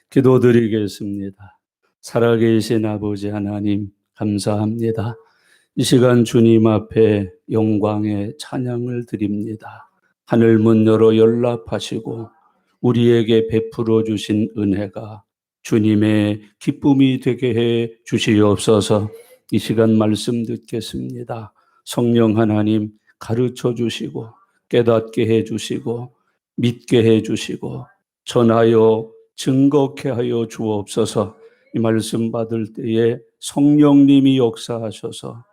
기도드리겠습니다. 살아계신 아버지 하나님, 감사합니다. 이 시간 주님 앞에 영광의 찬양을 드립니다. 하늘 문 열어 연락하시고 우리에게 베풀어 주신 은혜가 주님의 기쁨이 되게 해 주시옵소서. 이 시간 말씀 듣겠습니다. 성령 하나님 가르쳐 주시고 깨닫게 해 주시고 믿게 해 주시고 전하여 증거케 하여 주옵소서. 이 말씀 받을 때에 성령님이 역사하셔서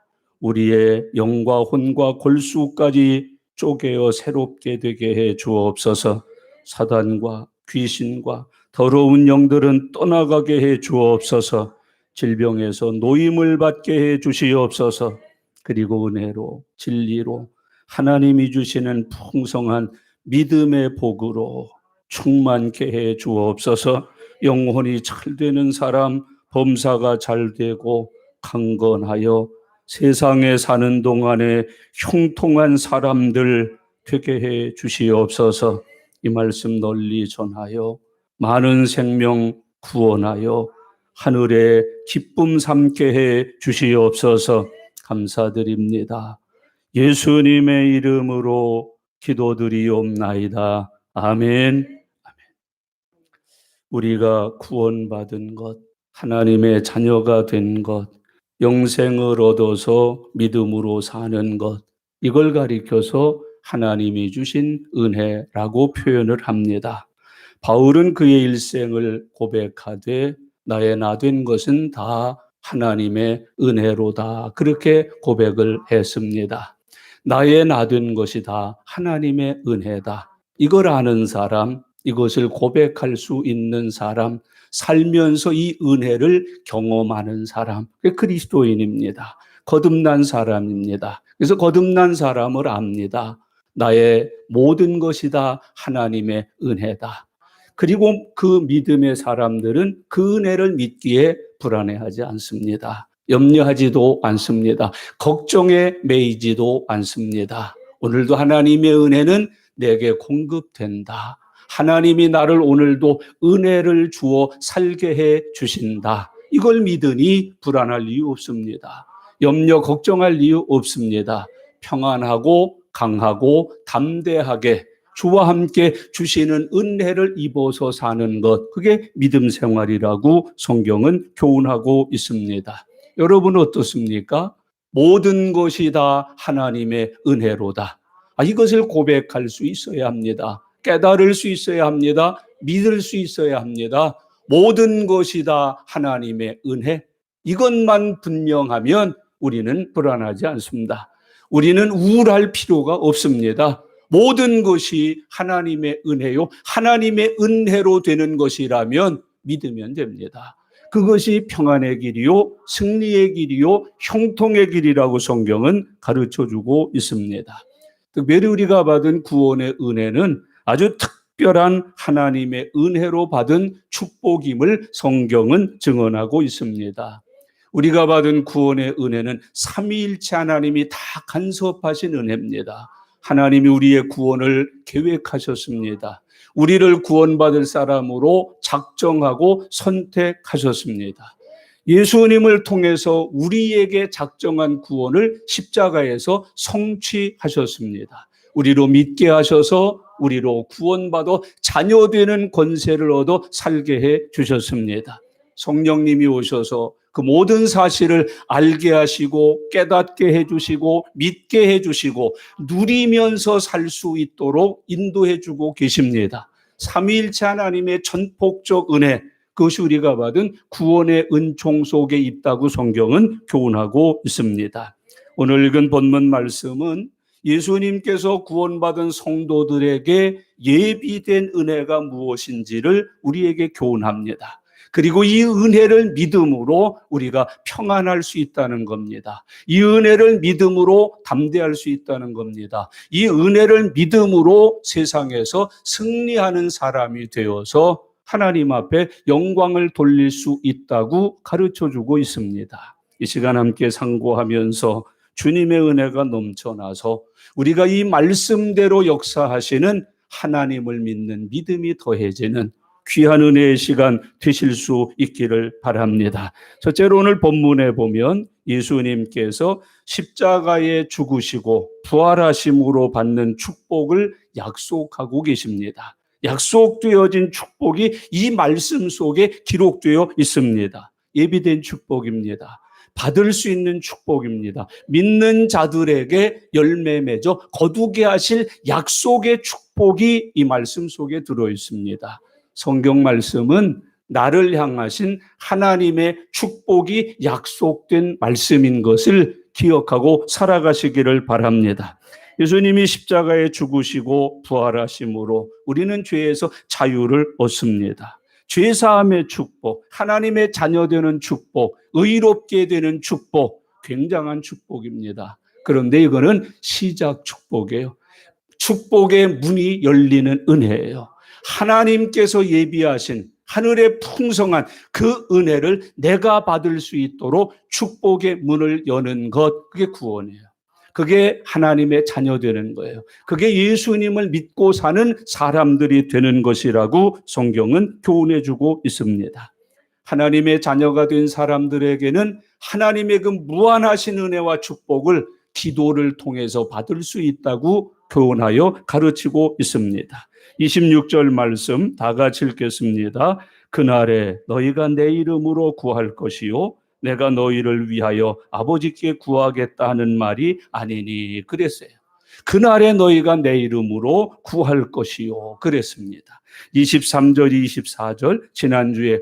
우리의 영과 혼과 골수까지 쪼개어 새롭게 되게 해 주옵소서. 사단과 귀신과 더러운 영들은 떠나가게 해 주옵소서. 질병에서 노임을 받게 해 주시옵소서. 그리고 은혜로 진리로 하나님이 주시는 풍성한 믿음의 복으로 충만케 해 주옵소서. 영혼이 잘 되는 사람, 범사가 잘 되고 강건하여 세상에 사는 동안에 형통한 사람들 되게 해 주시옵소서. 이 말씀 널리 전하여 많은 생명 구원하여 하늘에 기쁨 삼게 해 주시옵소서. 감사드립니다. 예수님의 이름으로 기도드리옵나이다. 아멘. 우리가 구원받은 것, 하나님의 자녀가 된 것, 영생을 얻어서 믿음으로 사는 것, 이걸 가리켜서 하나님이 주신 은혜라고 표현을 합니다. 바울은 그의 일생을 고백하되 나의 나 된 것은 다 하나님의 은혜로다, 그렇게 고백을 했습니다. 나의 나 된 것이 다 하나님의 은혜다. 이걸 아는 사람, 이것을 고백할 수 있는 사람, 살면서 이 은혜를 경험하는 사람, 그게 그리스도인입니다. 거듭난 사람입니다. 그래서 거듭난 사람을 압니다. 나의 모든 것이 다 하나님의 은혜다. 그리고 그 믿음의 사람들은 그 은혜를 믿기에 불안해하지 않습니다. 염려하지도 않습니다. 걱정에 매이지도 않습니다. 오늘도 하나님의 은혜는 내게 공급된다. 하나님이 나를 오늘도 은혜를 주어 살게 해 주신다. 이걸 믿으니 불안할 이유 없습니다. 염려, 걱정할 이유 없습니다. 평안하고 강하고 담대하게 주와 함께 주시는 은혜를 입어서 사는 것, 그게 믿음 생활이라고 성경은 교훈하고 있습니다. 여러분 어떻습니까? 모든 것이 다 하나님의 은혜로다. 이것을 고백할 수 있어야 합니다. 깨달을 수 있어야 합니다. 믿을 수 있어야 합니다. 모든 것이 다 하나님의 은혜. 이것만 분명하면 우리는 불안하지 않습니다. 우리는 우울할 필요가 없습니다. 모든 것이 하나님의 은혜요, 하나님의 은혜로 되는 것이라면 믿으면 됩니다. 그것이 평안의 길이요, 승리의 길이요, 형통의 길이라고 성경은 가르쳐주고 있습니다. 특별히 우리가 받은 구원의 은혜는 아주 특별한 하나님의 은혜로 받은 축복임을 성경은 증언하고 있습니다. 우리가 받은 구원의 은혜는 삼위일체 하나님이 다 간섭하신 은혜입니다. 하나님이 우리의 구원을 계획하셨습니다. 우리를 구원받을 사람으로 작정하고 선택하셨습니다. 예수님을 통해서 우리에게 작정한 구원을 십자가에서 성취하셨습니다. 우리로 믿게 하셔서 우리로 구원받아 자녀되는 권세를 얻어 살게 해 주셨습니다. 성령님이 오셔서 그 모든 사실을 알게 하시고 깨닫게 해 주시고 믿게 해 주시고 누리면서 살 수 있도록 인도해 주고 계십니다. 삼위일체 하나님의 전폭적 은혜, 그것이 우리가 받은 구원의 은총 속에 있다고 성경은 교훈하고 있습니다. 오늘 읽은 본문 말씀은 예수님께서 구원받은 성도들에게 예비된 은혜가 무엇인지를 우리에게 교훈합니다. 그리고 이 은혜를 믿음으로 우리가 평안할 수 있다는 겁니다. 이 은혜를 믿음으로 담대할 수 있다는 겁니다. 이 은혜를 믿음으로 세상에서 승리하는 사람이 되어서 하나님 앞에 영광을 돌릴 수 있다고 가르쳐주고 있습니다. 이 시간 함께 상고하면서 주님의 은혜가 넘쳐나서 우리가 이 말씀대로 역사하시는 하나님을 믿는 믿음이 더해지는, 귀한 은혜의 시간 되실 수 있기를 바랍니다. 첫째로 오늘 본문에 보면 예수님께서 십자가에 죽으시고 부활하심으로 받는 축복을 약속하고 계십니다. 약속되어진 축복이 이 말씀 속에 기록되어 있습니다. 예비된 축복입니다. 받을 수 있는 축복입니다. 믿는 자들에게 열매 맺어 거두게 하실 약속의 축복이 이 말씀 속에 들어 있습니다. 성경 말씀은 나를 향하신 하나님의 축복이 약속된 말씀인 것을 기억하고 살아가시기를 바랍니다. 예수님이 십자가에 죽으시고 부활하심으로 우리는 죄에서 자유를 얻습니다. 죄사함의 축복, 하나님의 자녀되는 축복, 의롭게 되는 축복, 굉장한 축복입니다. 그런데 이거는 시작 축복이에요. 축복의 문이 열리는 은혜예요. 하나님께서 예비하신 하늘의 풍성한 그 은혜를 내가 받을 수 있도록 축복의 문을 여는 것, 그게 구원이에요. 그게 하나님의 자녀 되는 거예요. 그게 예수님을 믿고 사는 사람들이 되는 것이라고 성경은 교훈해 주고 있습니다. 하나님의 자녀가 된 사람들에게는 하나님의 그 무한하신 은혜와 축복을 기도를 통해서 받을 수 있다고 교훈하여 가르치고 있습니다. 26절 말씀 다 같이 읽겠습니다. 그날에 너희가 내 이름으로 구할 것이요 내가 너희를 위하여 아버지께 구하겠다 하는 말이 아니니 그랬어요. 그날에 너희가 내 이름으로 구할 것이요 그랬습니다. 23절 24절 지난주에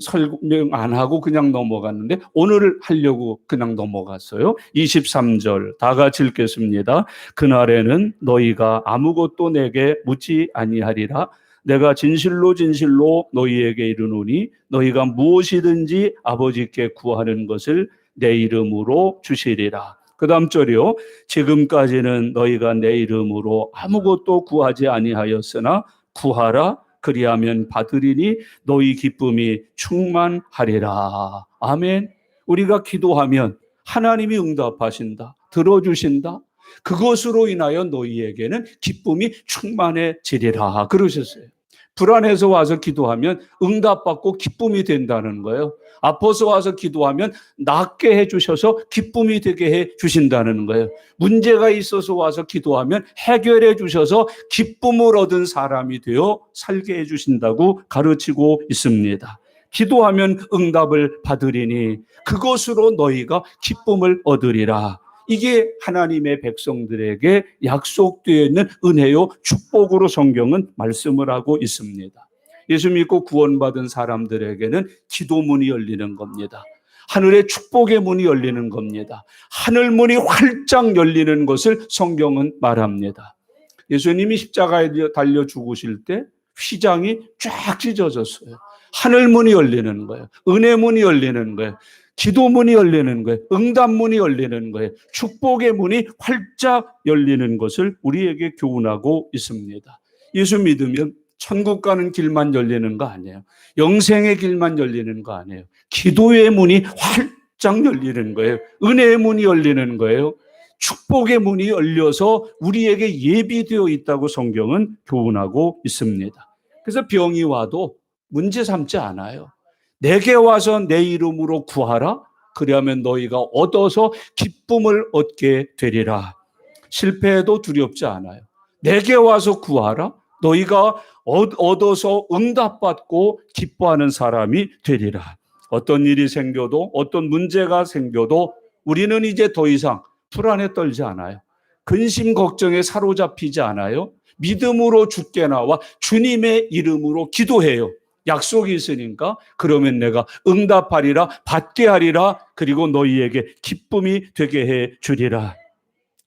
설명 안 하고 그냥 넘어갔는데 오늘 하려고 그냥 넘어갔어요. 23절 다 같이 읽겠습니다. 그날에는 너희가 아무것도 내게 묻지 아니하리라. 내가 진실로 진실로 너희에게 이르노니 너희가 무엇이든지 아버지께 구하는 것을 내 이름으로 주시리라. 그 다음 절이요. 지금까지는 너희가 내 이름으로 아무것도 구하지 아니하였으나 구하라. 그리하면 받으리니 너희 기쁨이 충만하리라. 아멘. 우리가 기도하면 하나님이 응답하신다. 들어주신다. 그것으로 인하여 너희에게는 기쁨이 충만해지리라. 그러셨어요. 불안해서 와서 기도하면 응답받고 기쁨이 된다는 거예요. 아파서 와서 기도하면 낫게 해주셔서 기쁨이 되게 해주신다는 거예요. 문제가 있어서 와서 기도하면 해결해 주셔서 기쁨을 얻은 사람이 되어 살게 해주신다고 가르치고 있습니다. 기도하면 응답을 받으리니 그것으로 너희가 기쁨을 얻으리라. 이게 하나님의 백성들에게 약속되어 있는 은혜요 축복으로 성경은 말씀을 하고 있습니다. 예수 믿고 구원받은 사람들에게는 기도문이 열리는 겁니다. 하늘의 축복의 문이 열리는 겁니다. 하늘 문이 활짝 열리는 것을 성경은 말합니다. 예수님이 십자가에 달려 죽으실 때 휘장이 쫙 찢어졌어요. 하늘 문이 열리는 거예요. 은혜 문이 열리는 거예요. 기도 문이 열리는 거예요. 응답 문이 열리는 거예요. 축복의 문이 활짝 열리는 것을 우리에게 교훈하고 있습니다. 예수 믿으면 천국 가는 길만 열리는 거 아니에요. 영생의 길만 열리는 거 아니에요. 기도의 문이 활짝 열리는 거예요. 은혜의 문이 열리는 거예요. 축복의 문이 열려서 우리에게 예비되어 있다고 성경은 교훈하고 있습니다. 그래서 병이 와도 문제 삼지 않아요. 내게 와서 내 이름으로 구하라. 그리하면 너희가 얻어서 기쁨을 얻게 되리라. 실패해도 두렵지 않아요. 내게 와서 구하라. 너희가 얻어서 응답받고 기뻐하는 사람이 되리라. 어떤 일이 생겨도 어떤 문제가 생겨도 우리는 이제 더 이상 불안에 떨지 않아요. 근심 걱정에 사로잡히지 않아요. 믿음으로 주께 나와 주님의 이름으로 기도해요. 약속이 있으니까 그러면 내가 응답하리라, 받게 하리라, 그리고 너희에게 기쁨이 되게 해 주리라.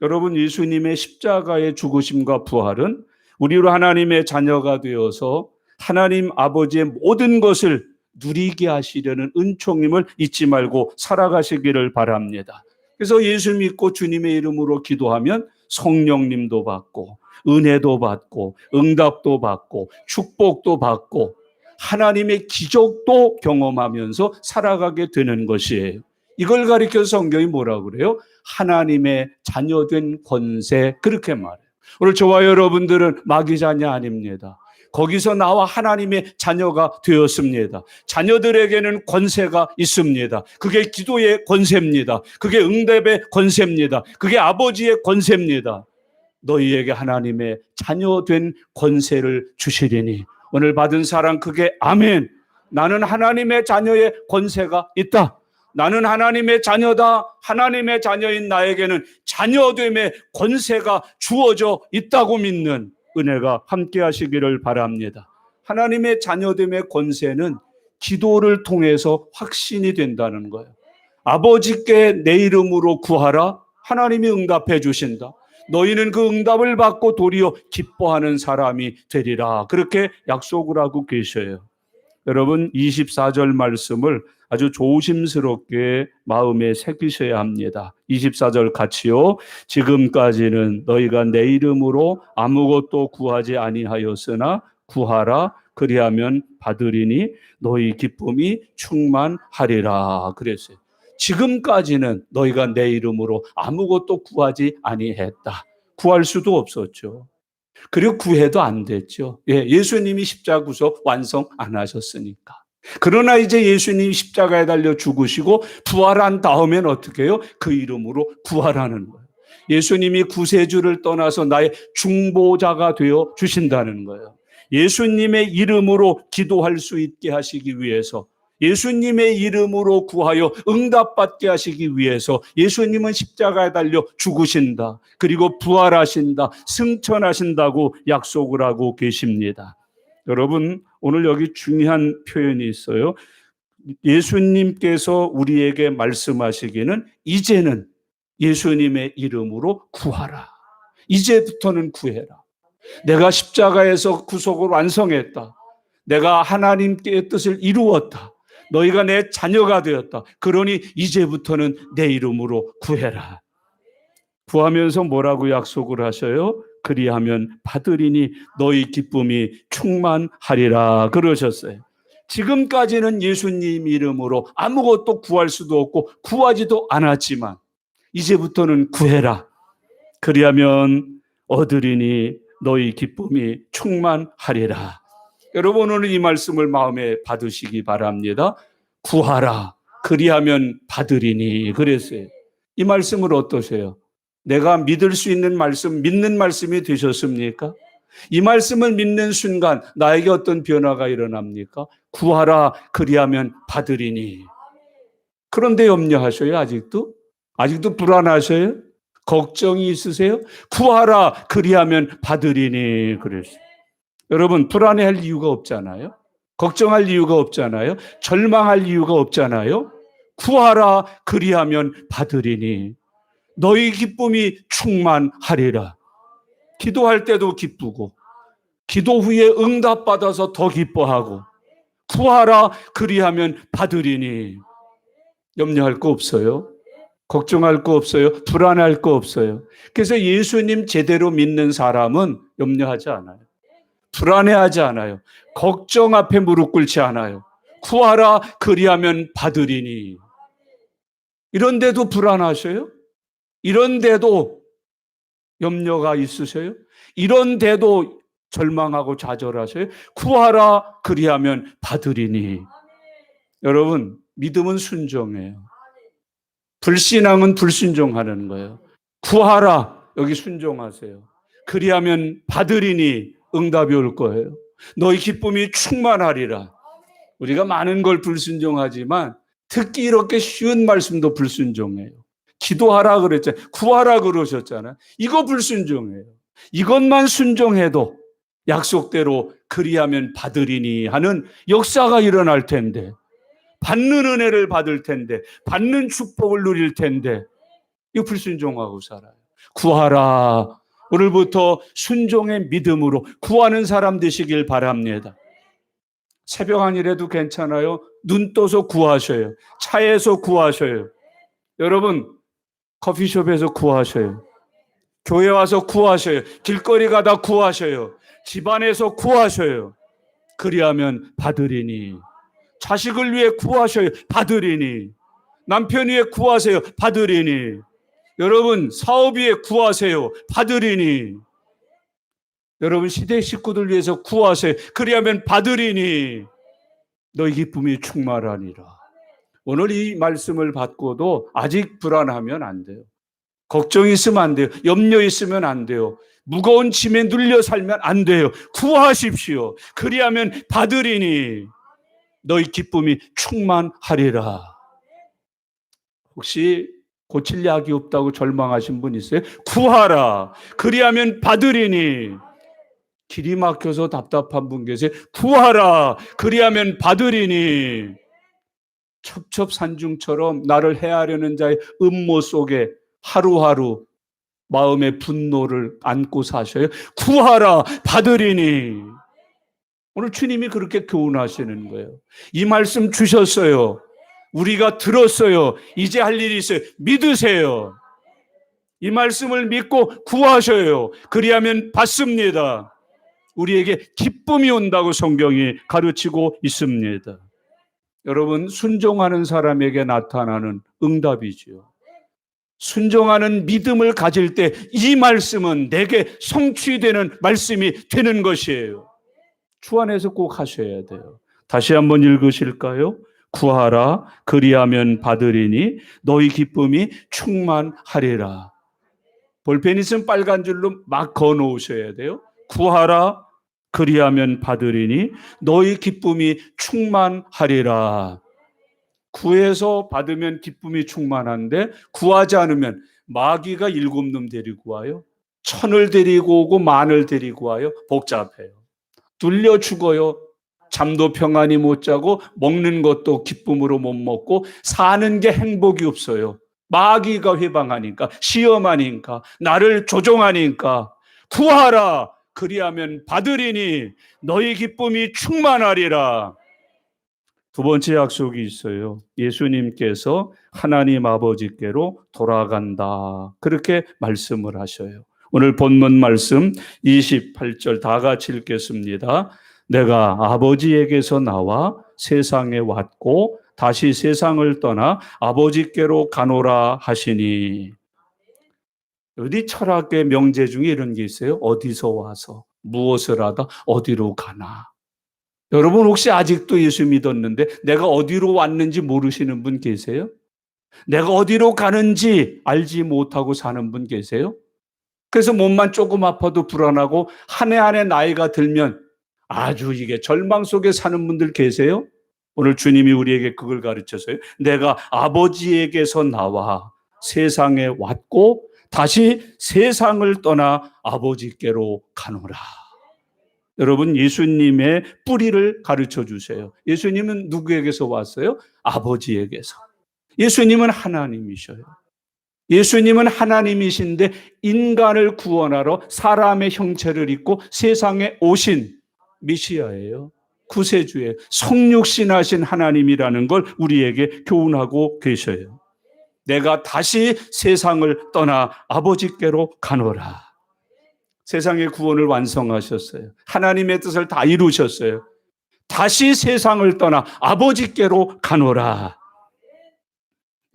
여러분, 예수님의 십자가의 죽으심과 부활은 우리로 하나님의 자녀가 되어서 하나님 아버지의 모든 것을 누리게 하시려는 은총임을 잊지 말고 살아가시기를 바랍니다. 그래서 예수 믿고 주님의 이름으로 기도하면 성령님도 받고 은혜도 받고 응답도 받고 축복도 받고 하나님의 기적도 경험하면서 살아가게 되는 것이에요. 이걸 가리켜서 성경이 뭐라고 그래요? 하나님의 자녀된 권세, 그렇게 말해요. 오늘 저와 여러분들은 마귀 자녀 아닙니다. 거기서 나와 하나님의 자녀가 되었습니다. 자녀들에게는 권세가 있습니다. 그게 기도의 권세입니다. 그게 응답의 권세입니다. 그게 아버지의 권세입니다. 너희에게 하나님의 자녀된 권세를 주시리니. 오늘 받은 사랑 그게 아멘. 나는 하나님의 자녀의 권세가 있다. 나는 하나님의 자녀다. 하나님의 자녀인 나에게는 자녀됨의 권세가 주어져 있다고 믿는 은혜가 함께 하시기를 바랍니다. 하나님의 자녀됨의 권세는 기도를 통해서 확신이 된다는 거예요. 아버지께 내 이름으로 구하라. 하나님이 응답해 주신다. 너희는 그 응답을 받고 도리어 기뻐하는 사람이 되리라. 그렇게 약속을 하고 계셔요. 여러분 24절 말씀을 아주 조심스럽게 마음에 새기셔야 합니다. 24절 같이요. 지금까지는 너희가 내 이름으로 아무것도 구하지 아니하였으나 구하라. 그리하면 받으리니 너희 기쁨이 충만하리라. 그랬어요. 지금까지는 너희가 내 이름으로 아무것도 구하지 아니했다. 구할 수도 없었죠. 그리고 구해도 안 됐죠. 예수님이 십자가 구속 완성 안 하셨으니까. 그러나 이제 예수님이 십자가에 달려 죽으시고 부활한 다음엔 어떻게 해요? 그 이름으로 구하라는 거예요. 예수님이 구세주를 떠나서 나의 중보자가 되어 주신다는 거예요. 예수님의 이름으로 기도할 수 있게 하시기 위해서, 예수님의 이름으로 구하여 응답받게 하시기 위해서 예수님은 십자가에 달려 죽으신다. 그리고 부활하신다. 승천하신다고 약속을 하고 계십니다. 여러분, 오늘 여기 중요한 표현이 있어요. 예수님께서 우리에게 말씀하시기는 이제는 예수님의 이름으로 구하라. 이제부터는 구해라. 내가 십자가에서 구속을 완성했다. 내가 하나님께의 뜻을 이루었다. 너희가 내 자녀가 되었다. 그러니 이제부터는 내 이름으로 구해라. 구하면서 뭐라고 약속을 하셔요? 그리하면 받으리니 너희 기쁨이 충만하리라 그러셨어요. 지금까지는 예수님 이름으로 아무것도 구할 수도 없고 구하지도 않았지만 이제부터는 구해라. 그리하면 얻으리니 너희 기쁨이 충만하리라. 여러분 오늘 이 말씀을 마음에 받으시기 바랍니다. 구하라. 그리하면 받으리니 그랬어요. 이 말씀을 어떠세요? 내가 믿을 수 있는 말씀, 믿는 말씀이 되셨습니까? 이 말씀을 믿는 순간 나에게 어떤 변화가 일어납니까? 구하라. 그리하면 받으리니. 그런데 염려하셔요? 아직도 불안하셔요? 걱정이 있으세요? 구하라. 그리하면 받으리니 그랬어요. 여러분 불안해할 이유가 없잖아요. 걱정할 이유가 없잖아요. 절망할 이유가 없잖아요. 구하라. 그리하면 받으리니 너희 기쁨이 충만하리라. 기도할 때도 기쁘고 기도 후에 응답받아서 더 기뻐하고 구하라. 그리하면 받으리니 염려할 거 없어요. 걱정할 거 없어요. 불안할 거 없어요. 그래서 예수님 제대로 믿는 사람은 염려하지 않아요. 불안해하지 않아요. 걱정 앞에 무릎 꿇지 않아요. 구하라. 그리하면 받으리니. 이런데도 불안하셔요? 이런데도 염려가 있으세요? 이런데도 절망하고 좌절하셔요? 구하라. 그리하면 받으리니. 여러분 믿음은 순종해요. 불신앙은 불순종하는 거예요. 구하라. 여기 순종하세요. 그리하면 받으리니 응답이 올 거예요. 너희 기쁨이 충만하리라. 우리가 많은 걸 불순종하지만 특히 이렇게 쉬운 말씀도 불순종해요. 기도하라 그랬잖아요. 구하라 그러셨잖아요. 이거 불순종해요. 이것만 순종해도 약속대로 그리하면 받으리니 하는 역사가 일어날 텐데, 받는 은혜를 받을 텐데, 받는 축복을 누릴 텐데 이거 불순종하고 살아요. 구하라. 오늘부터 순종의 믿음으로 구하는 사람 되시길 바랍니다. 새벽 아니라도 괜찮아요. 눈 떠서 구하셔요. 차에서 구하셔요. 여러분 커피숍에서 구하셔요. 교회 와서 구하셔요. 길거리 가다 구하셔요. 집안에서 구하셔요. 그리하면 받으리니. 자식을 위해 구하셔요. 받으리니. 남편 위해 구하세요. 받으리니. 여러분 사업 위해 구하세요. 받으리니. 여러분 시대 식구들 위해서 구하세요. 그리하면 받으리니 너희 기쁨이 충만하니라. 오늘 이 말씀을 받고도 아직 불안하면 안 돼요. 걱정이 있으면 안 돼요. 염려 있으면 안 돼요. 무거운 짐에 눌려 살면 안 돼요. 구하십시오. 그리하면 받으리니 너희 기쁨이 충만하리라. 혹시 고칠 약이 없다고 절망하신 분 있어요? 구하라. 그리하면 받으리니. 길이 막혀서 답답한 분 계세요? 구하라. 그리하면 받으리니. 첩첩산중처럼 나를 해하려는 자의 음모 속에 하루하루 마음의 분노를 안고 사셔요? 구하라. 받으리니. 오늘 주님이 그렇게 교훈하시는 거예요. 이 말씀 주셨어요. 우리가 들었어요. 이제 할 일이 있어요. 믿으세요. 이 말씀을 믿고 구하셔요. 그리하면 받습니다. 우리에게 기쁨이 온다고 성경이 가르치고 있습니다. 여러분, 순종하는 사람에게 나타나는 응답이지요. 순종하는 믿음을 가질 때 이 말씀은 내게 성취되는 말씀이 되는 것이에요. 주 안에서 꼭 하셔야 돼요. 다시 한번 읽으실까요? 구하라. 그리하면 받으리니 너희 기쁨이 충만하리라. 볼펜 있으면 빨간 줄로 막 그어놓으셔야 돼요. 구하라. 그리하면 받으리니 너희 기쁨이 충만하리라. 구해서 받으면 기쁨이 충만한데 구하지 않으면 마귀가 7놈 데리고 와요. 1000을 데리고 오고 10,000을 데리고 와요. 복잡해요. 뚫려 죽어요. 잠도 평안히 못 자고 먹는 것도 기쁨으로 못 먹고 사는 게 행복이 없어요. 마귀가 회방하니까, 시험하니까, 나를 조종하니까. 구하라. 그리하면 받으리니 너희 기쁨이 충만하리라. 두 번째 약속이 있어요. 예수님께서 하나님 아버지께로 돌아간다. 그렇게 말씀을 하셔요. 오늘 본문 말씀 28절 다 같이 읽겠습니다. 내가 아버지에게서 나와 세상에 왔고 다시 세상을 떠나 아버지께로 가노라 하시니. 어디 철학의 명제 중에 이런 게 있어요. 어디서 와서 무엇을 하다 어디로 가나. 여러분 혹시 아직도 예수 믿었는데 내가 어디로 왔는지 모르시는 분 계세요? 내가 어디로 가는지 알지 못하고 사는 분 계세요? 그래서 몸만 조금 아파도 불안하고 한 해 한 해 나이가 들면 아주 이게 절망 속에 사는 분들 계세요? 오늘 주님이 우리에게 그걸 가르쳤어요. 내가 아버지에게서 나와 세상에 왔고 다시 세상을 떠나 아버지께로 가노라. 여러분 예수님의 뿌리를 가르쳐 주세요. 예수님은 누구에게서 왔어요? 아버지에게서. 예수님은 하나님이셔요. 예수님은 하나님이신데 인간을 구원하러 사람의 형체를 입고 세상에 오신 메시아예요. 구세주예요. 성육신하신 하나님이라는 걸 우리에게 교훈하고 계셔요. 내가 다시 세상을 떠나 아버지께로 가노라. 세상의 구원을 완성하셨어요. 하나님의 뜻을 다 이루셨어요. 다시 세상을 떠나 아버지께로 가노라.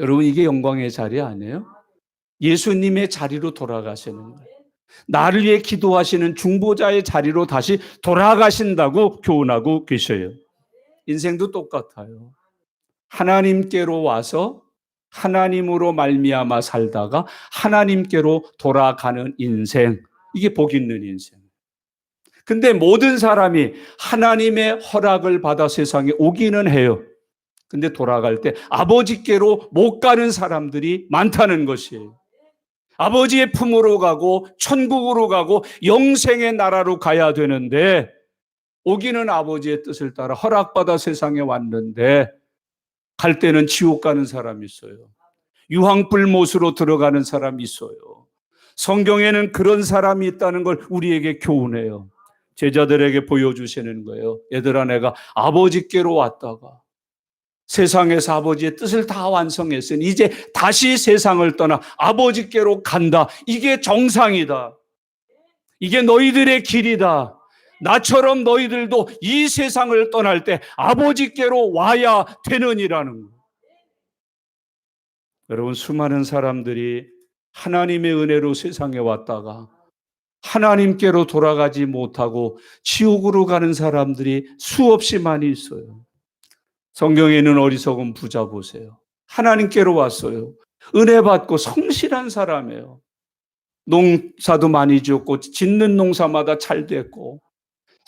여러분 이게 영광의 자리 아니에요? 예수님의 자리로 돌아가시는 거예요. 나를 위해 기도하시는 중보자의 자리로 다시 돌아가신다고 교훈하고 계셔요. 인생도 똑같아요. 하나님께로 와서 하나님으로 말미암아 살다가 하나님께로 돌아가는 인생, 이게 복 있는 인생. 근데 모든 사람이 하나님의 허락을 받아 세상에 오기는 해요. 근데 돌아갈 때 아버지께로 못 가는 사람들이 많다는 것이에요. 아버지의 품으로 가고 천국으로 가고 영생의 나라로 가야 되는데 오기는 아버지의 뜻을 따라 허락받아 세상에 왔는데 갈 때는 지옥 가는 사람이 있어요. 유황불못으로 들어가는 사람이 있어요. 성경에는 그런 사람이 있다는 걸 우리에게 교훈해요. 제자들에게 보여주시는 거예요. 얘들아 내가 아버지께로 왔다가 세상에서 아버지의 뜻을 다 완성했으니 이제 다시 세상을 떠나 아버지께로 간다. 이게 정상이다. 이게 너희들의 길이다. 나처럼 너희들도 이 세상을 떠날 때 아버지께로 와야 되느니라는 거예요. 여러분 수많은 사람들이 하나님의 은혜로 세상에 왔다가 하나님께로 돌아가지 못하고 지옥으로 가는 사람들이 수없이 많이 있어요. 성경에 있는 어리석은 부자 보세요. 하나님께로 왔어요. 은혜 받고 성실한 사람이에요. 농사도 많이 지었고 짓는 농사마다 잘 됐고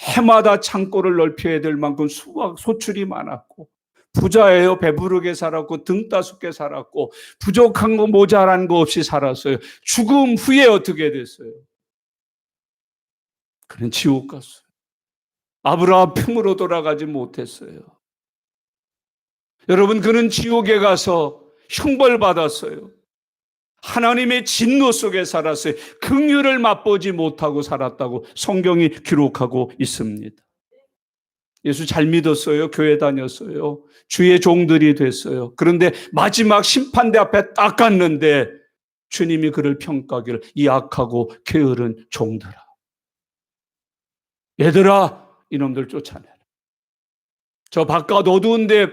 해마다 창고를 넓혀야 될 만큼 소출이 많았고 부자예요. 배부르게 살았고 등 따숩게 살았고 부족한 거 모자란 거 없이 살았어요. 죽음 후에 어떻게 됐어요? 그는 지옥 갔어요. 아브라함 품으로 돌아가지 못했어요. 여러분, 그는 지옥에 가서 형벌받았어요. 하나님의 진노 속에 살았어요. 긍휼을 맛보지 못하고 살았다고 성경이 기록하고 있습니다. 예수 잘 믿었어요. 교회 다녔어요. 주의 종들이 됐어요. 그런데 마지막 심판대 앞에 딱 갔는데 주님이 그를 평가하기를 이 악하고 게으른 종들아. 얘들아, 이놈들 쫓아내라. 저 바깥 어두운 데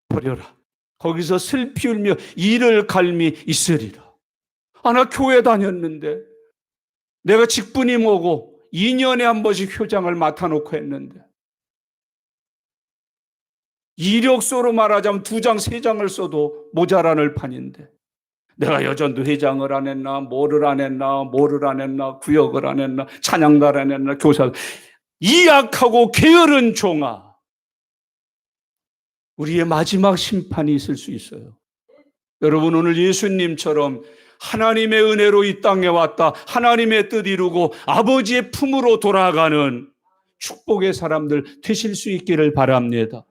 버려라. 거기서 슬피 울며 이를 갈미 있으리라. 나 교회 다녔는데 내가 직분이 뭐고 2년에 한 번씩 효장을 맡아놓고 했는데 이력서로 말하자면 2장 3장을 써도 모자라는 판인데 내가 여전도 회장을 안 했나 뭐를 안 했나 구역을 안 했나 찬양단을 안 했나 교사 이 악하고 게으른 종아, 우리의 마지막 심판이 있을 수 있어요. 여러분, 오늘 예수님처럼 하나님의 은혜로 이 땅에 왔다 하나님의 뜻 이루고 아버지의 품으로 돌아가는 축복의 사람들 되실 수 있기를 바랍니다.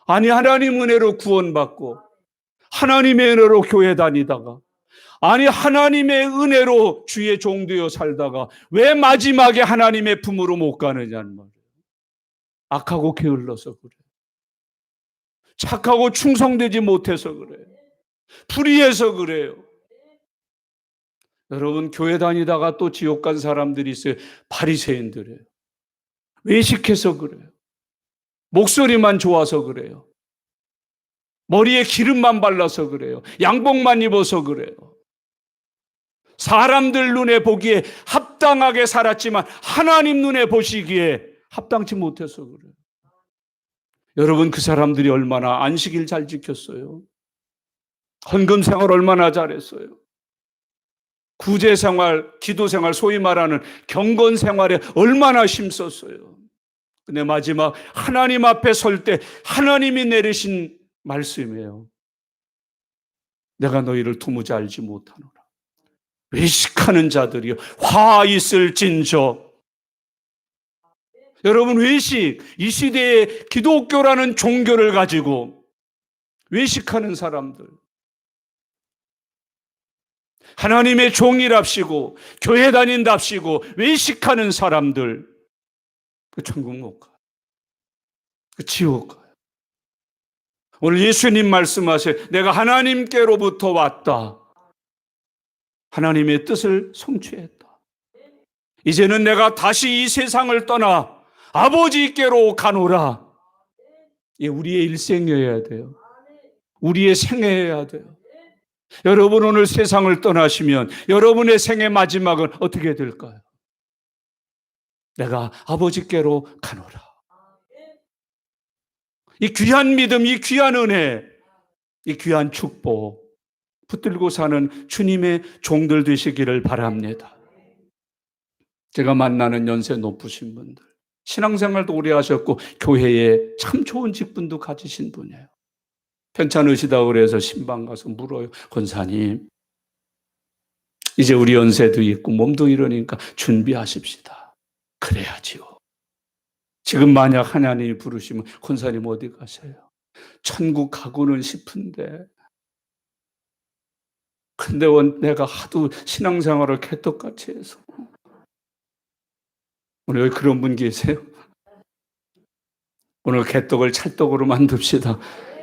아니, 하나님 은혜로 구원받고 하나님의 은혜로 교회 다니다가 아니 하나님의 은혜로 주의 종되어 살다가 왜 마지막에 하나님의 품으로 못 가느냐는 말이에요. 악하고 게을러서 그래요. 착하고 충성되지 못해서 그래요. 불의해서 그래요. 여러분, 교회 다니다가 또 지옥 간 사람들이 있어요. 바리새인들이에요. 외식해서 그래요. 목소리만 좋아서 그래요. 머리에 기름만 발라서 그래요. 양복만 입어서 그래요. 사람들 눈에 보기에 합당하게 살았지만 하나님 눈에 보시기에 합당치 못해서 그래요. 여러분, 그 사람들이 얼마나 안식일 잘 지켰어요. 헌금 생활 얼마나 잘했어요. 구제 생활, 기도 생활, 소위 말하는 경건 생활에 얼마나 힘썼어요. 근데 마지막 하나님 앞에 설 때 하나님이 내리신 말씀이에요. 내가 너희를 도무지 알지 못하노라. 외식하는 자들이요 화 있을진저. 여러분, 외식, 이 시대에 기독교라는 종교를 가지고 외식하는 사람들, 하나님의 종이랍시고 교회 다닌답시고 외식하는 사람들, 그 천국 못 가요. 그 지옥 가요. 오늘 예수님 말씀하세요. 내가 하나님께로부터 왔다. 하나님의 뜻을 성취했다. 이제는 내가 다시 이 세상을 떠나 아버지께로 가노라. 이 우리의 일생이어야 돼요. 우리의 생애여야 돼요. 여러분, 오늘 세상을 떠나시면 여러분의 생의 마지막은 어떻게 될까요? 내가 아버지께로 가노라. 이 귀한 믿음, 이 귀한 은혜, 이 귀한 축복 붙들고 사는 주님의 종들 되시기를 바랍니다. 제가 만나는 연세 높으신 분들, 신앙생활도 오래 하셨고 교회에 참 좋은 직분도 가지신 분이에요. 편찮으시다고 그래서 신방 가서 물어요. 권사님, 이제 우리 연세도 있고 몸도 이러니까 준비하십시다. 그래야지요. 지금 만약 하나님이 부르시면 권사님 어디 가세요? 천국 가고는 싶은데 근데 내가 하도 신앙생활을 개떡같이 해서. 오늘 여기 그런 분 계세요? 오늘 개떡을 찰떡으로 만듭시다.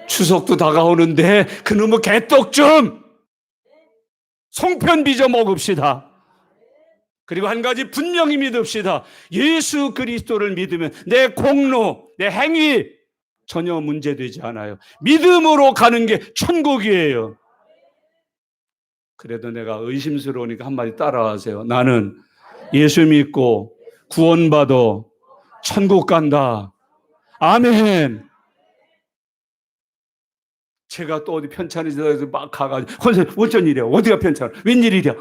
추석도 다가오는데 그놈의 개떡 좀 송편 빚어 먹읍시다. 그리고 한 가지 분명히 믿읍시다. 예수 그리스도를 믿으면 내 공로, 내 행위 전혀 문제되지 않아요. 믿음으로 가는 게 천국이에요. 그래도 내가 의심스러우니까 한마디 따라하세요. 나는 예수 믿고 구원받아 천국 간다. 아멘. 제가 또 어디 편찮은 데서 막 가가지고 선생님 어쩐 일이야? 어디가 편찮아? 웬일이랴?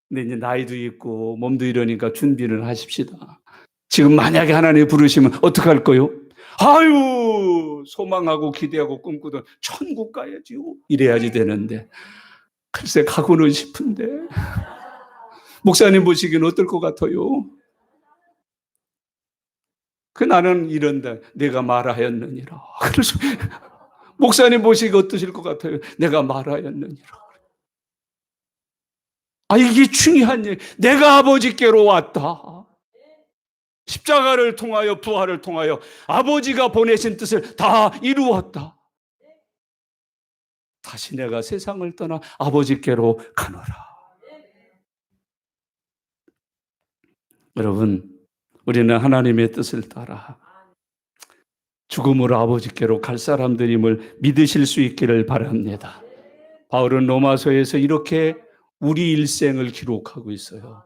근데 이제 나이도 있고 몸도 이러니까 준비를 하십시다. 지금 만약에 하나님 부르시면 어떡할 거요? 아유, 소망하고 기대하고 꿈꾸던 천국 가야지요. 이래야지 되는데 글쎄 가고는 싶은데 목사님 보시기엔 어떨 것 같아요? 나는 이런다. 내가 말하였느니라. 그래서 목사님 보시기 어떠실 것 같아요? 내가 말하였느니라. 이게 중요한 얘기. 내가 아버지께로 왔다. 십자가를 통하여 부활을 통하여 아버지가 보내신 뜻을 다 이루었다. 다시 내가 세상을 떠나 아버지께로 가노라. 여러분, 우리는 하나님의 뜻을 따라 죽음으로 아버지께로 갈 사람들임을 믿으실 수 있기를 바랍니다. 바울은 로마서에서 이렇게 우리 일생을 기록하고 있어요.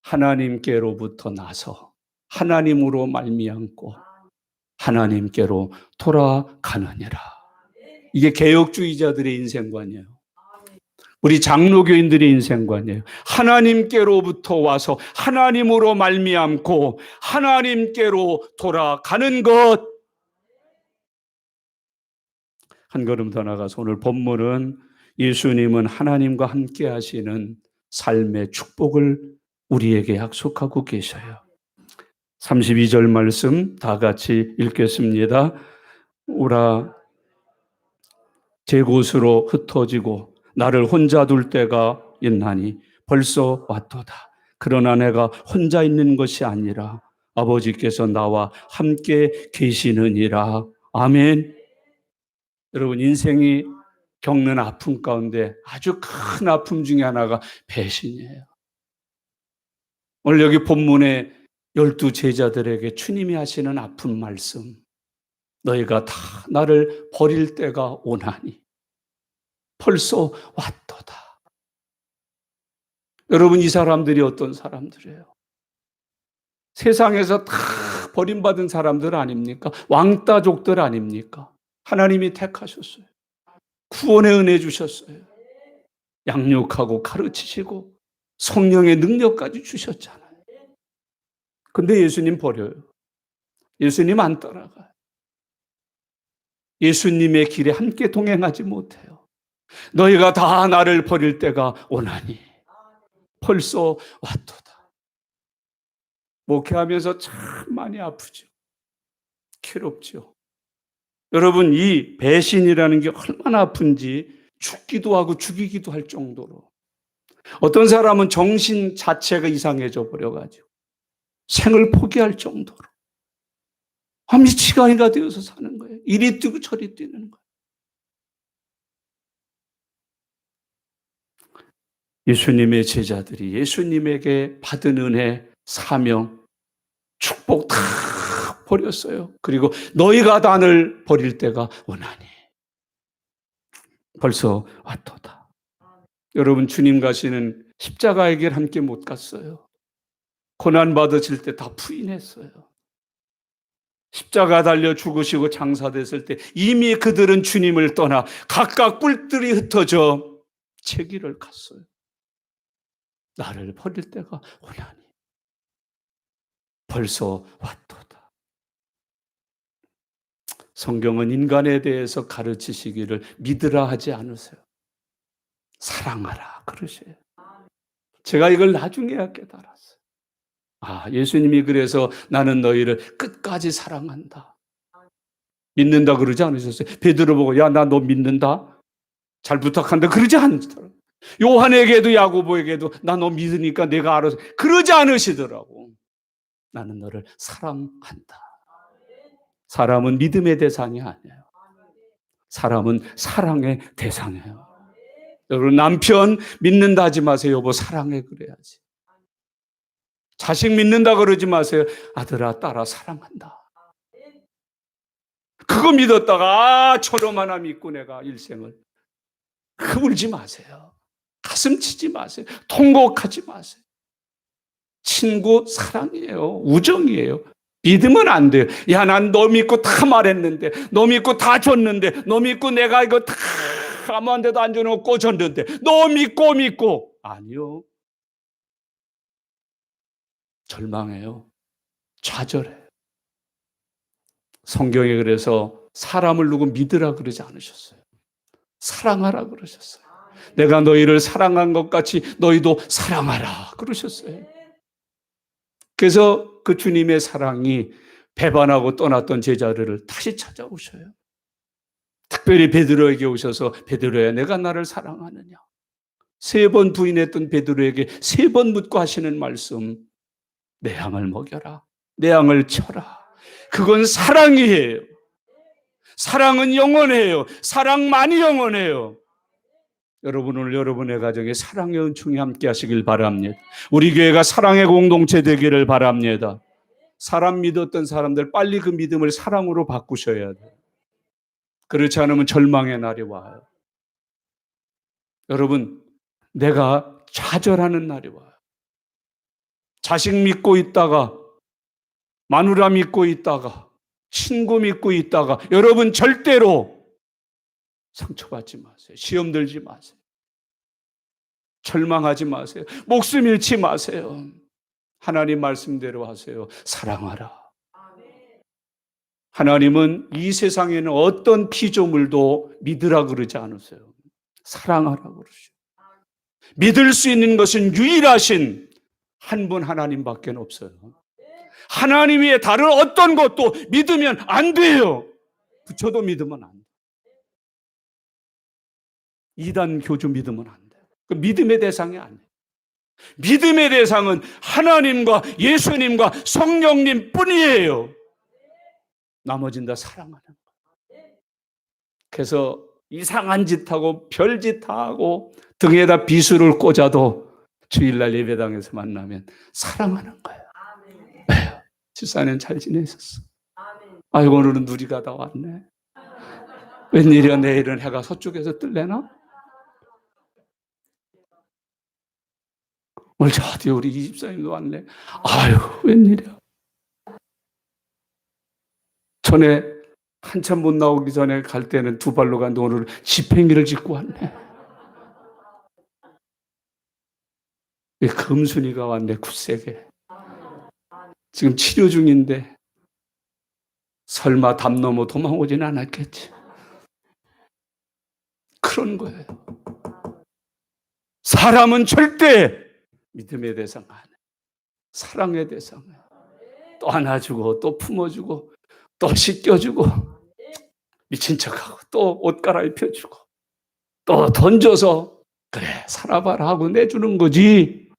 하나님께로부터 나서 하나님으로 말미암고 하나님께로 돌아가느니라. 이게 개혁주의자들의 인생관이에요. 우리 장로교인들의 인생관이에요. 하나님께로부터 와서 하나님으로 말미암고 하나님께로 돌아가는 것. 한 걸음 더 나가서 오늘 본문은 예수님은 하나님과 함께 하시는 삶의 축복을 우리에게 약속하고 계셔요. 32절 말씀 다 같이 읽겠습니다. 오라 제 곳으로 흩어지고 나를 혼자 둘 때가 있나니 벌써 왔도다. 그러나 내가 혼자 있는 것이 아니라 아버지께서 나와 함께 계시느니라. 아멘. 여러분, 인생이 겪는 아픔 가운데 아주 큰 아픔 중에 하나가 배신이에요. 오늘 여기 본문에 12 제자들에게 주님이 하시는 아픈 말씀, 너희가 다 나를 버릴 때가 오나니 벌써 왔도다. 여러분, 이 사람들이 어떤 사람들이에요? 세상에서 다 버림받은 사람들 아닙니까? 왕따족들 아닙니까? 하나님이 택하셨어요. 구원의 은혜 주셨어요. 양육하고 가르치시고 성령의 능력까지 주셨잖아요. 근데 예수님 버려요. 예수님 안 따라가요. 예수님의 길에 함께 동행하지 못해요. 너희가 다 나를 버릴 때가 오나니 벌써 왔도다. 목회하면서 참 많이 아프죠. 괴롭죠. 여러분, 이 배신이라는 게 얼마나 아픈지 죽기도 하고 죽이기도 할 정도로, 어떤 사람은 정신 자체가 이상해져 버려가지고 생을 포기할 정도로 미치광이가 되어서 사는 거예요. 이리 뛰고 저리 뛰는 거예요. 예수님의 제자들이 예수님에게 받은 은혜, 사명, 축복 다 버렸어요. 그리고 너희가 나를 버릴 때가 오나니 벌써 왔도다. 여러분, 주님 가시는 십자가의 길 함께 못 갔어요. 고난 받으실 때 다 부인했어요. 십자가 달려 죽으시고 장사됐을 때 이미 그들은 주님을 떠나 각각 뿔들이 흩어져 제 길을 갔어요. 나를 버릴 때가 오나니 벌써 왔도다. 성경은 인간에 대해서 가르치시기를 믿으라 하지 않으세요. 사랑하라 그러셔요. 제가 이걸 나중에야 깨달았어요. 예수님이 그래서 나는 너희를 끝까지 사랑한다. 믿는다 그러지 않으셨어요? 베드로 보고 야, 나 너 믿는다? 잘 부탁한다 그러지 않더라고요. 요한에게도 야고보에게도 나 너 믿으니까 내가 알아서 그러지 않으시더라고. 나는 너를 사랑한다. 사람은 믿음의 대상이 아니에요. 사람은 사랑의 대상이에요. 여러분, 남편 믿는다 하지 마세요. 여보 사랑해 그래야지. 자식 믿는다 그러지 마세요. 아들아 딸아 사랑한다. 그거 믿었다가 저럼 하나 믿고 내가 일생을, 울지 마세요. 가슴 치지 마세요. 통곡하지 마세요. 친구 사랑이에요. 우정이에요. 믿으면 안 돼요. 야, 난 너 믿고 다 말했는데, 너 믿고 다 줬는데, 너 믿고 내가 이거 다 아무한테도 안 줘놓고 줬는데, 너 믿고. 아니요. 절망해요. 좌절해요. 성경에 그래서 사람을 누구 믿으라 그러지 않으셨어요. 사랑하라 그러셨어요. 내가 너희를 사랑한 것 같이 너희도 사랑하라 그러셨어요. 그래서 그 주님의 사랑이 배반하고 떠났던 제자들을 다시 찾아오셔요. 특별히 베드로에게 오셔서 베드로야 내가 나를 사랑하느냐. 3번 부인했던 베드로에게 3번 묻고 하시는 말씀. 내 양을 먹여라. 내 양을 쳐라. 그건 사랑이에요. 사랑은 영원해요. 사랑만이 영원해요. 여러분 오늘 여러분의 가정에 사랑의 은총이 함께 하시길 바랍니다. 우리 교회가 사랑의 공동체 되기를 바랍니다. 사람 믿었던 사람들 빨리 그 믿음을 사랑으로 바꾸셔야 돼요. 그렇지 않으면 절망의 날이 와요. 여러분 내가 좌절하는 날이 와요. 자식 믿고 있다가 마누라 믿고 있다가 친구 믿고 있다가 여러분 절대로 상처받지 마세요. 시험 들지 마세요. 절망하지 마세요. 목숨 잃지 마세요. 하나님 말씀대로 하세요. 사랑하라. 하나님은 이 세상에는 어떤 피조물도 믿으라 그러지 않으세요. 사랑하라 그러시죠. 믿을 수 있는 것은 유일하신 한 분 하나님밖에 없어요. 하나님 외에 다른 어떤 것도 믿으면 안 돼요. 부처도 믿으면 안 돼요. 이단 교주 믿으면 안 돼요. 그 믿음의 대상이 아니에요. 믿음의 대상은 하나님과 예수님과 성령님 뿐이에요. 나머지는 다 사랑하는 거예요. 그래서 이상한 짓하고 별짓 다 하고 등에다 비수를 꽂아도 주일날 예배당에서 만나면 사랑하는 거예요. 집사님 잘 지내셨어? 아이고 오늘은 누리가 다 왔네. 웬일이야 내일은 해가 서쪽에서 뜰래나? 오늘 저 어디 우리 이 집사님도 왔네. 아유 웬일이야. 전에 한참 못 나오기 전에 갈 때는 2발로 갔는데 오늘은 지팽이를 짚고 왔네. 금순이가 왔네 굳세게. 지금 치료 중인데 설마 담 넘어 도망오진 않았겠지. 그런 거예요. 사람은 절대 믿음의 대상 아니에요. 사랑의 대상이에요. 또 안아주고 또 품어주고 또 씻겨주고 미친 척하고 또 옷 갈아입혀주고 또 던져서 그래 살아봐라 하고 내주는 거지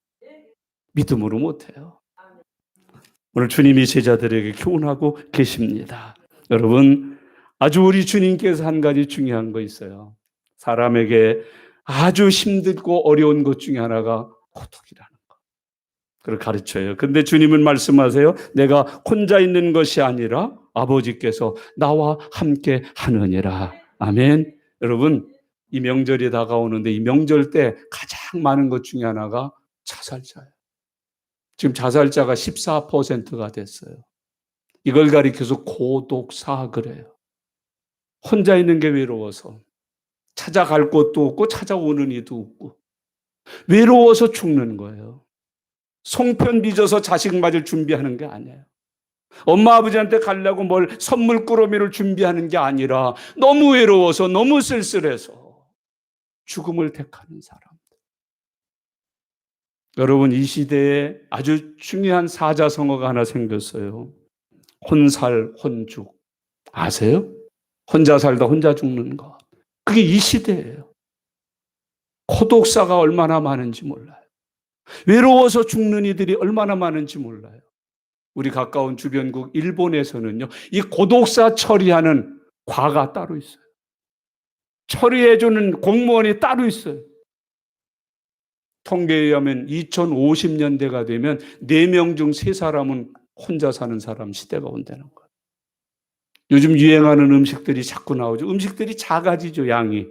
믿음으로 못해요. 오늘 주님이 제자들에게 교훈하고 계십니다. 여러분 아주 우리 주님께서 한 가지 중요한 거 있어요. 사람에게 아주 힘들고 어려운 것 중에 하나가 고독이라는 거. 그걸 가르쳐요. 근데 주님은 말씀하세요. 내가 혼자 있는 것이 아니라 아버지께서 나와 함께 하느니라. 아멘. 여러분 이 명절이 다가오는데 이 명절 때 가장 많은 것 중에 하나가 자살자예요. 지금 자살자가 14%가 됐어요. 이걸 가리켜서 고독사 그래요. 혼자 있는 게 외로워서 찾아갈 곳도 없고 찾아오는 이도 없고 외로워서 죽는 거예요. 송편 빚어서 자식 맞을 준비하는 게 아니에요. 엄마 아버지한테 가려고 뭘 선물 꾸러미를 준비하는 게 아니라 너무 외로워서 너무 쓸쓸해서 죽음을 택하는 사람. 여러분 이 시대에 아주 중요한 사자성어가 하나 생겼어요. 혼살, 혼죽. 아세요? 혼자 살다 혼자 죽는 것. 그게 이 시대예요. 고독사가 얼마나 많은지 몰라요. 외로워서 죽는 이들이 얼마나 많은지 몰라요. 우리 가까운 주변국 일본에서는요. 이 고독사 처리하는 과가 따로 있어요. 처리해주는 공무원이 따로 있어요. 통계에 의하면 2050년대가 되면 4명 중 3사람은 혼자 사는 사람 시대가 온다는 거예요. 요즘 유행하는 음식들이 자꾸 나오죠. 음식들이 작아지죠, 양이.